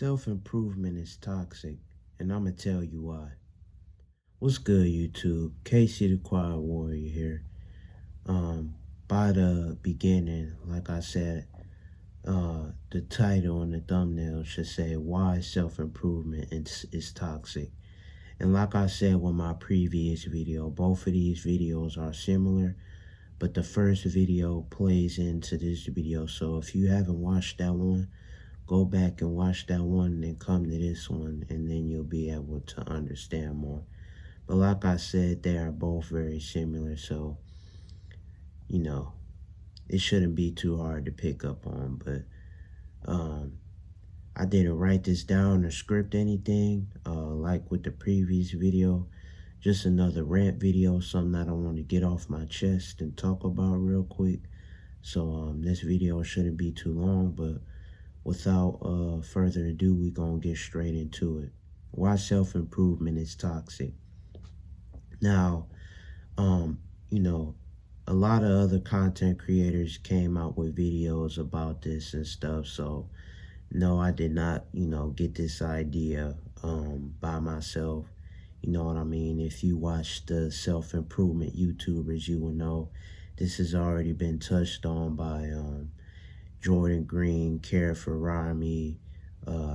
Self-improvement is toxic, and I'm going to tell you why. What's good, YouTube? Casey the Quiet Warrior here. By the beginning, like I said, the title and the thumbnail should say why self-improvement is toxic. And like I said with my previous video, both of these videos are similar, but the first video plays into this video. So if you haven't watched that one, go back and watch that one and then come to this one, and then you'll be able to understand more. But like I said, they are both very similar, so it shouldn't be too hard to pick up on. But I didn't write this down or script anything, like with the previous video. Just another rant video, something that I want to get off my chest and talk about real quick. So this video shouldn't be too long, but without further ado, we're going to get straight into it. Why self-improvement is toxic. Now, a lot of other content creators came out with videos about this and stuff. So, no, I did not, get this idea by myself. You know what I mean? If you watch the self-improvement YouTubers, you will know this has already been touched on by Jordan Green, Care for Rami,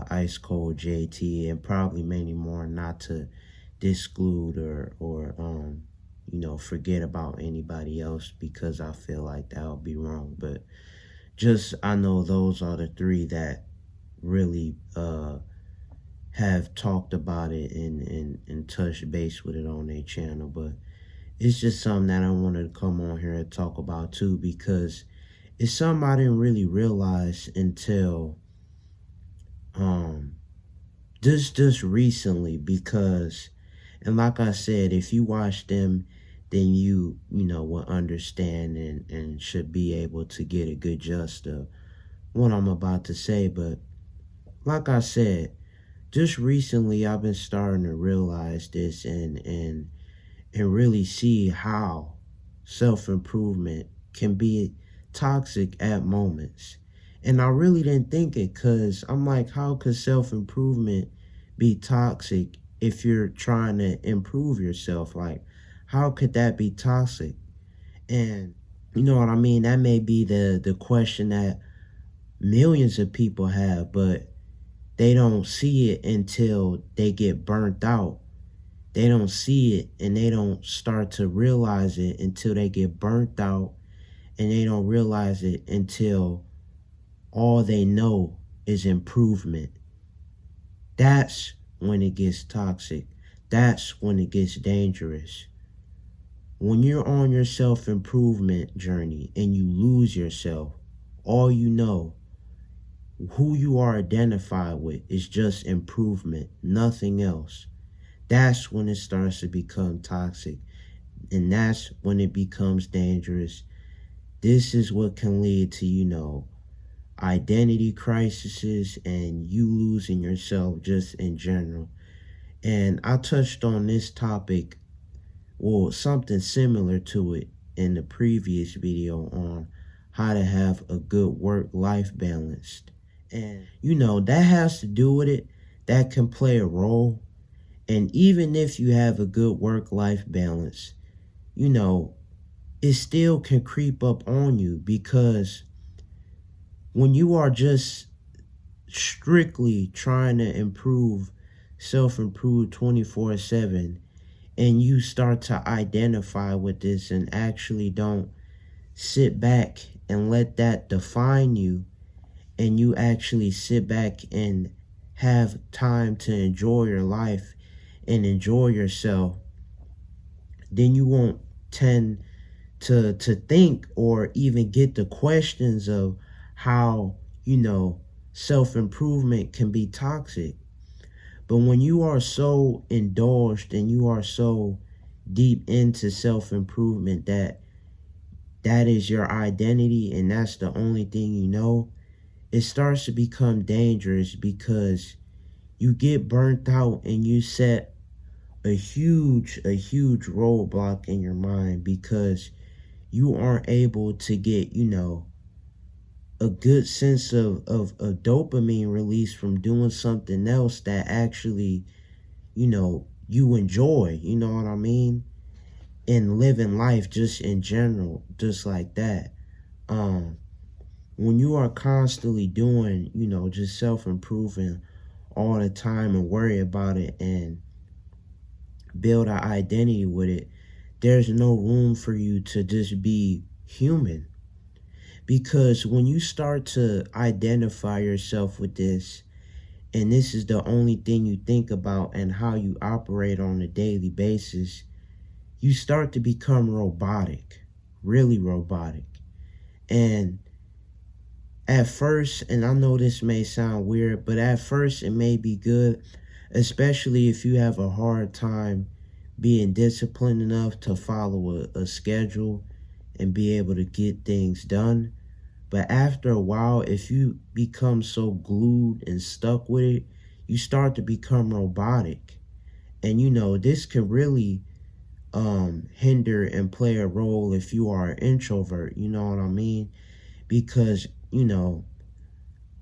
Ice Cold JT, and probably many more, not to disclude or forget about anybody else, because I feel like that would be wrong. But just, I know those are the three that really have talked about it and touched base with it on their channel. But it's just something that I wanted to come on here and talk about too, because it's something I didn't really realize until just recently. Because, and like I said, if you watch them, then you will understand and should be able to get a good gist of what I'm about to say. But like I said, just recently I've been starting to realize this and really see how self-improvement can be toxic at moments. And I really didn't think it, because I'm like, how could self-improvement be toxic if you're trying to improve yourself? Like, how could that be toxic? And you know what I mean? That may be the question that millions of people have, but they don't see it until they get burnt out. They don't see it and they don't start to realize it until they get burnt out, and they don't realize it until all they know is improvement. That's when it gets toxic. That's when it gets dangerous. When you're on your self-improvement journey and you lose yourself, all you know, who you are identified with, is just improvement, nothing else. That's when it starts to become toxic, and that's when it becomes dangerous. This is what can lead to, identity crises and you losing yourself just in general. And I touched on this topic, or something similar to it, in the previous video on how to have a good work-life balance. And, that has to do with it. That can play a role. And even if you have a good work-life balance, it still can creep up on you, because when you are just strictly trying to self-improve 24/7, and you start to identify with this and actually don't sit back and let that define you, and you actually sit back and have time to enjoy your life and enjoy yourself, then you won't tend to think or even get the questions of how, self-improvement can be toxic. But when you are so indulged and you are so deep into self-improvement that is your identity and that's the only thing you know, it starts to become dangerous, because you get burnt out and you set a huge roadblock in your mind, because you aren't able to get, a good sense of dopamine release from doing something else that actually, you enjoy, you know what I mean? And living life just in general, just like that. Um, when you are constantly doing, just self improving all the time and worry about it and build an identity with it, there's no room for you to just be human. Because when you start to identify yourself with this, and this is the only thing you think about and how you operate on a daily basis, you start to become robotic, really robotic. And at first, and I know this may sound weird, but at first it may be good, especially if you have a hard time being disciplined enough to follow a schedule and be able to get things done. But after a while, if you become so glued and stuck with it, you start to become robotic. And this can really hinder and play a role if you are an introvert, you know what I mean? Because,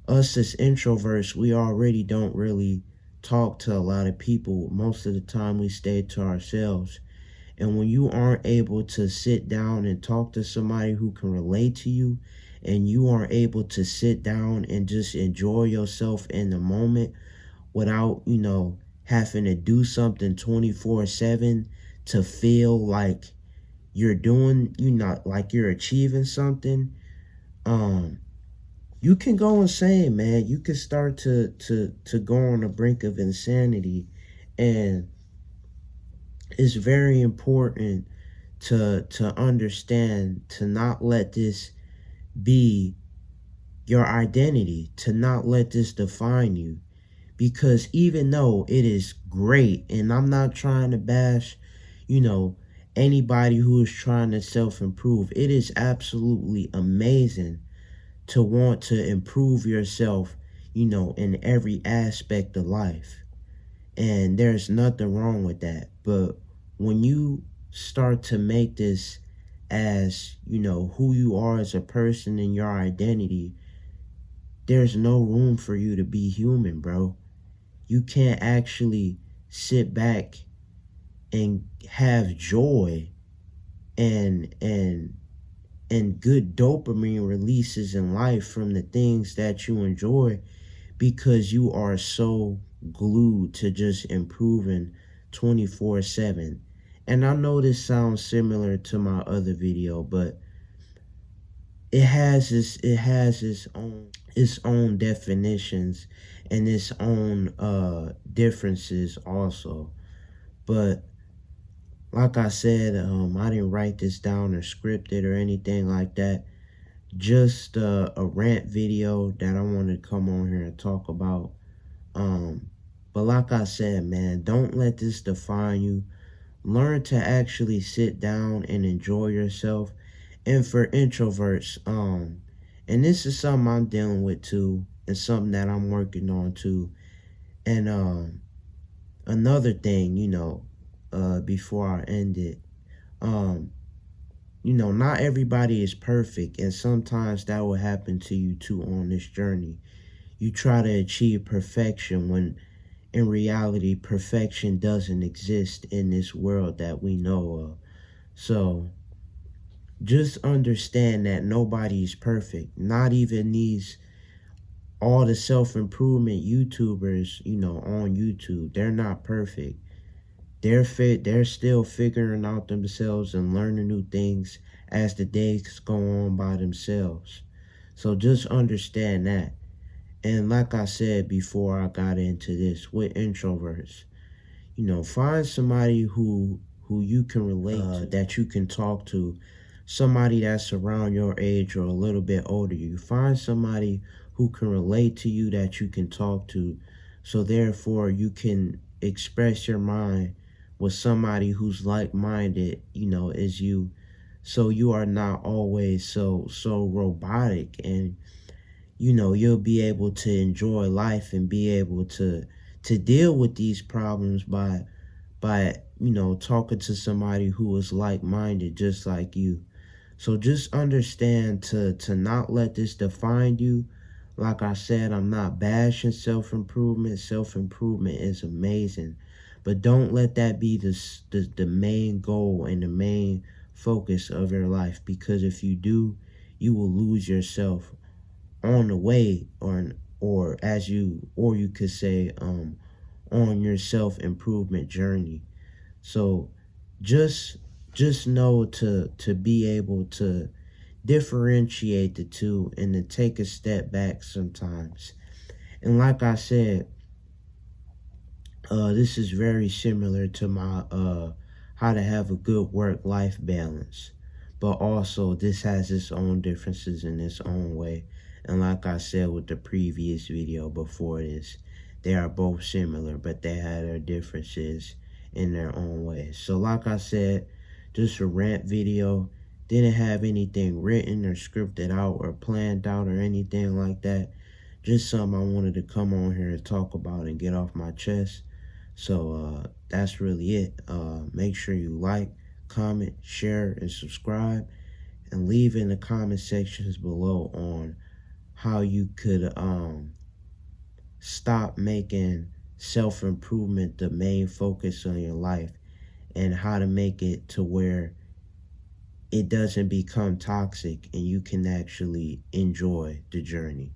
us as introverts, we already don't really talk to a lot of people. Most of the time we stay to ourselves. And when you aren't able to sit down and talk to somebody who can relate to you, and you aren't able to sit down and just enjoy yourself in the moment without, having to do something 24/7 to feel like you're doing, not like you're achieving something, um, you can go insane, man. You can start to go on the brink of insanity. And it's very important to understand, to not let this be your identity, to not let this define you. Because even though it is great, and I'm not trying to bash, you know, anybody who is trying to self improve, it is absolutely amazing to want to improve yourself, in every aspect of life. And there's nothing wrong with that. But when you start to make this as, who you are as a person and your identity, there's no room for you to be human, bro. You can't actually sit back and have joy and good dopamine releases in life from the things that you enjoy, because you are so glued to just improving 24/7. And I know this sounds similar to my other video, but it has its own definitions and its own differences also. But like I said, I didn't write this down or script it or anything like that. Just a rant video that I want to come on here and talk about. Um, but like I said, man, don't let this define you. Learn to actually sit down and enjoy yourself. And for introverts, and this is something I'm dealing with too, and something that I'm working on too. And another thing, before I end it, um, not everybody is perfect, and sometimes that will happen to you too on this journey. You try to achieve perfection when in reality perfection doesn't exist in this world that we know of. So just understand that nobody's perfect. Not even these all the self-improvement YouTubers, on YouTube. They're not perfect. They're still figuring out themselves and learning new things as the days go on by themselves. So just understand that. And like I said before I got into this with introverts, find somebody who you can relate to, that you can talk to, somebody that's around your age or a little bit older. You find somebody who can relate to you, that you can talk to, so therefore you can express your mind with somebody who's like-minded, as you, so you are not always so robotic. And you'll be able to enjoy life and be able to deal with these problems by talking to somebody who is like-minded just like you. So just understand to not let this define you. Like I said, I'm not bashing self-improvement. Self-improvement is amazing. But don't let that be the main goal and the main focus of your life, because if you do, you will lose yourself on the way, or you could say on your self-improvement journey. So just just know to be able to differentiate the two and to take a step back sometimes. And like I said, this is very similar to my how to have a good work-life balance. But also this has its own differences in its own way. And like I said with the previous video before this, they are both similar, but they have their differences in their own ways. So like I said, just a rant video. Didn't have anything written or scripted out or planned out or anything like that. Just something I wanted to come on here and talk about and get off my chest. So that's really it. Make sure you like, comment, share, and subscribe, and leave in the comment sections below on how you could stop making self-improvement the main focus on your life, and how to make it to where it doesn't become toxic and you can actually enjoy the journey.